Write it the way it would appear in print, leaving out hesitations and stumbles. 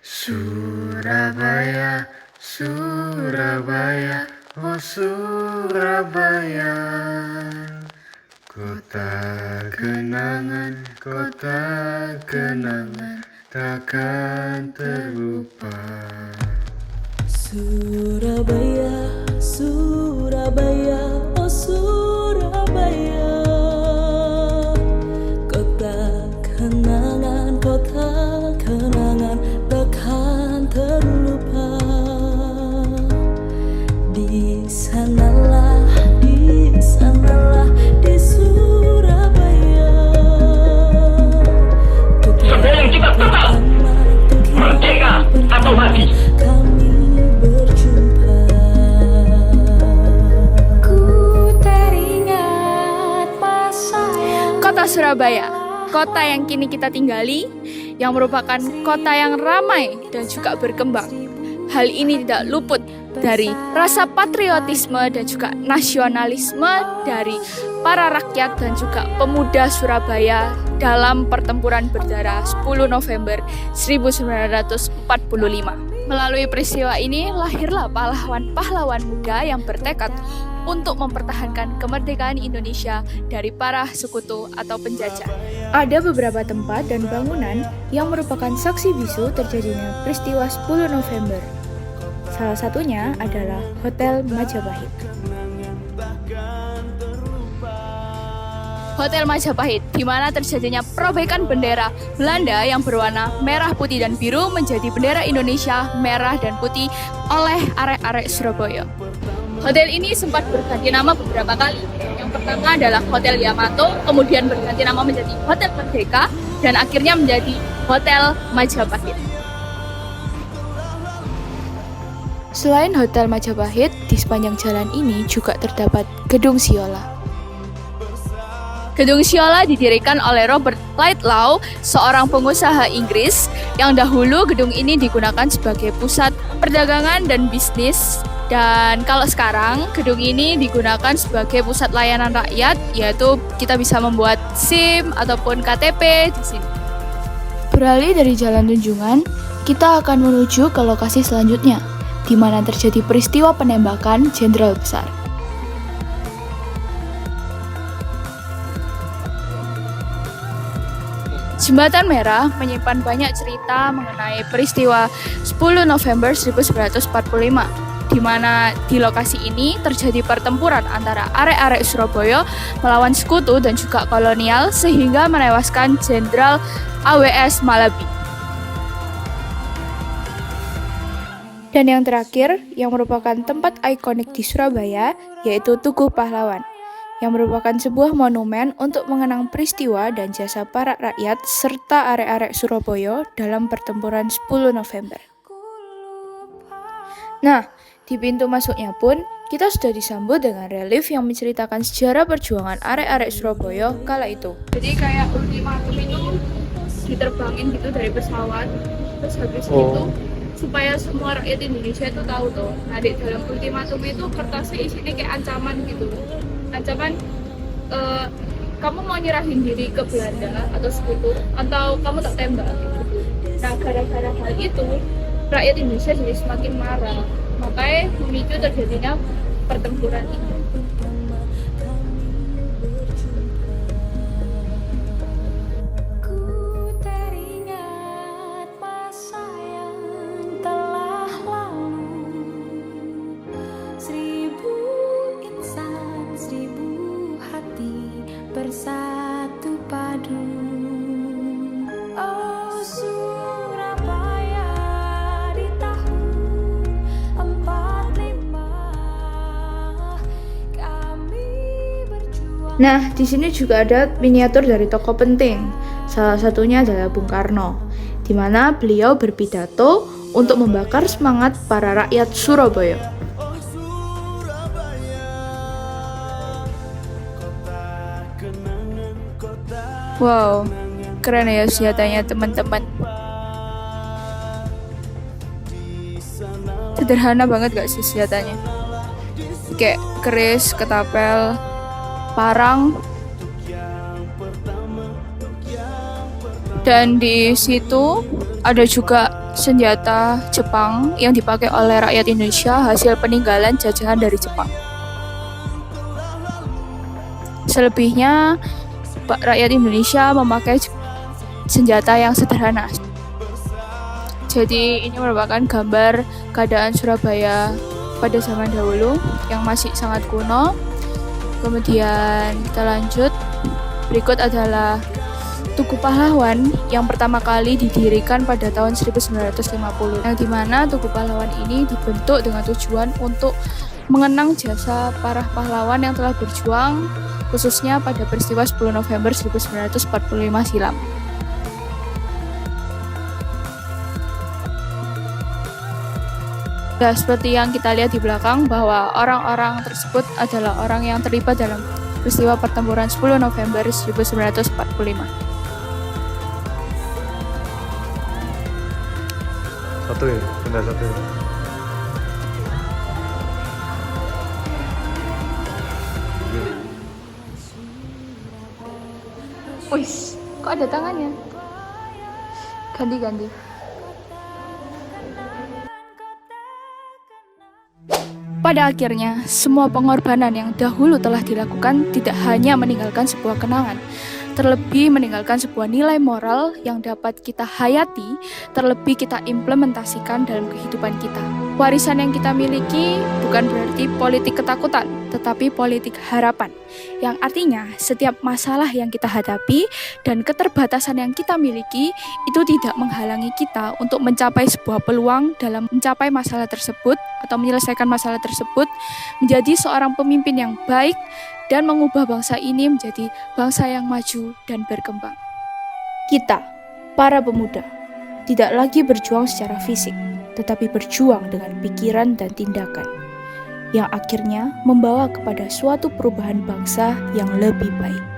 Surabaya, Surabaya, oh Surabaya, kota kenangan, takkan terlupa. Surabaya, Surabaya, oh Surabaya, kota kenangan, takkan terlupa. Di sanalah, di Surabaya, Ada yang kita tetap merdeka atau mati. kami berjumpa. Ku teringat masa yang Kota Surabaya, kota yang kini kita tinggali, yang merupakan kota yang ramai dan juga berkembang. Hal ini tidak luput dari rasa patriotisme dan juga nasionalisme dari para rakyat dan juga pemuda Surabaya dalam pertempuran berdarah 10 November 1945. Melalui peristiwa ini lahirlah pahlawan-pahlawan muda yang bertekad untuk mempertahankan kemerdekaan Indonesia dari para sekutu atau penjajah. Ada beberapa tempat dan bangunan yang merupakan saksi bisu terjadinya peristiwa 10 November. Salah satunya adalah Hotel Majapahit. Hotel Majapahit, di mana terjadinya perobekan bendera Belanda yang berwarna merah, putih, dan biru menjadi bendera Indonesia merah dan putih oleh arek-arek Surabaya. Hotel ini sempat berganti nama beberapa kali. Yang pertama adalah Hotel Yamato, kemudian berganti nama menjadi Hotel Merdeka, dan akhirnya menjadi Hotel Majapahit. Selain Hotel Majapahit, di sepanjang jalan ini juga terdapat Gedung Siola. Gedung Siola didirikan oleh Robert Lightlaw, seorang pengusaha Inggris, yang dahulu gedung ini digunakan sebagai pusat perdagangan dan bisnis. Dan kalau sekarang, gedung ini digunakan sebagai pusat layanan rakyat, yaitu kita bisa membuat SIM ataupun KTP di sini. Beralih dari Jalan Tunjungan, kita akan menuju ke lokasi selanjutnya, di mana terjadi peristiwa penembakan Jenderal Besar. Jembatan Merah menyimpan banyak cerita mengenai peristiwa 10 November 1945, di mana di lokasi ini terjadi pertempuran antara arek-arek Surabaya melawan sekutu dan juga kolonial sehingga menewaskan Jenderal AWS Malabi. Dan yang terakhir, yang merupakan tempat ikonik di Surabaya, yaitu Tugu Pahlawan, yang merupakan sebuah monumen untuk mengenang peristiwa dan jasa para rakyat serta arek-arek Surabaya dalam pertempuran 10 November. Nah, di pintu masuknya pun, kita sudah disambut dengan relief yang menceritakan sejarah perjuangan arek-arek Surabaya kala itu. Jadi kayak ultimatum itu diterbangin gitu dari pesawat, terus habis itu supaya semua rakyat Indonesia itu tahu tuh. Nah, di dalam ultimatum itu kertasnya isinya kayak ancaman gitu. Ancaman kamu mau nyerahin diri ke Belanda atau sekutu atau kamu tak tembak gitu. Nah, gara-gara hal itu rakyat Indonesia jadi semakin marah, makanya memicu terjadinya pertempuran ini. Ku teringat masa yang telah lalu, 1000 insan, 1000 hati bersatu padu. Oh Surabaya di tahun 45 kami berjuang. Nah, di sini juga ada miniatur dari tokoh penting. Salah satunya adalah Bung Karno, di mana beliau berpidato untuk membakar semangat para rakyat Surabaya. Wow, keren ya senjatanya teman-teman. Sederhana banget gak sih senjatanya? Kayak keris, ketapel, parang, dan di situ ada juga senjata Jepang yang dipakai oleh rakyat Indonesia hasil peninggalan jajahan dari Jepang. Selebihnya, rakyat Indonesia memakai senjata yang sederhana. Jadi ini merupakan gambar keadaan Surabaya pada zaman dahulu yang masih sangat kuno. Kemudian kita lanjut. Berikut adalah Tugu Pahlawan yang pertama kali didirikan pada tahun 1950, yang dimana Tugu Pahlawan ini dibentuk dengan tujuan untuk mengenang jasa para pahlawan yang telah berjuang, khususnya pada peristiwa 10 November 1945 silam. Ya, seperti yang kita lihat di belakang bahwa orang-orang tersebut adalah orang yang terlibat dalam peristiwa pertempuran 10 November 1945. Satu ya, benda satu ya. Wih, kok ada tangannya? Ganti-ganti. Pada akhirnya, semua pengorbanan yang dahulu telah dilakukan tidak hanya meninggalkan sebuah kenangan, terlebih meninggalkan sebuah nilai moral yang dapat kita hayati, terlebih kita implementasikan dalam kehidupan kita. Warisan yang kita miliki bukan berarti politik ketakutan, tetapi politik harapan, yang artinya setiap masalah yang kita hadapi dan keterbatasan yang kita miliki itu tidak menghalangi kita untuk mencapai sebuah peluang dalam mencapai masalah tersebut atau menyelesaikan masalah tersebut, menjadi seorang pemimpin yang baik dan mengubah bangsa ini menjadi bangsa yang maju dan berkembang. Kita, para pemuda, tidak lagi berjuang secara fisik, tetapi berjuang dengan pikiran dan tindakan, yang akhirnya membawa kepada suatu perubahan bangsa yang lebih baik.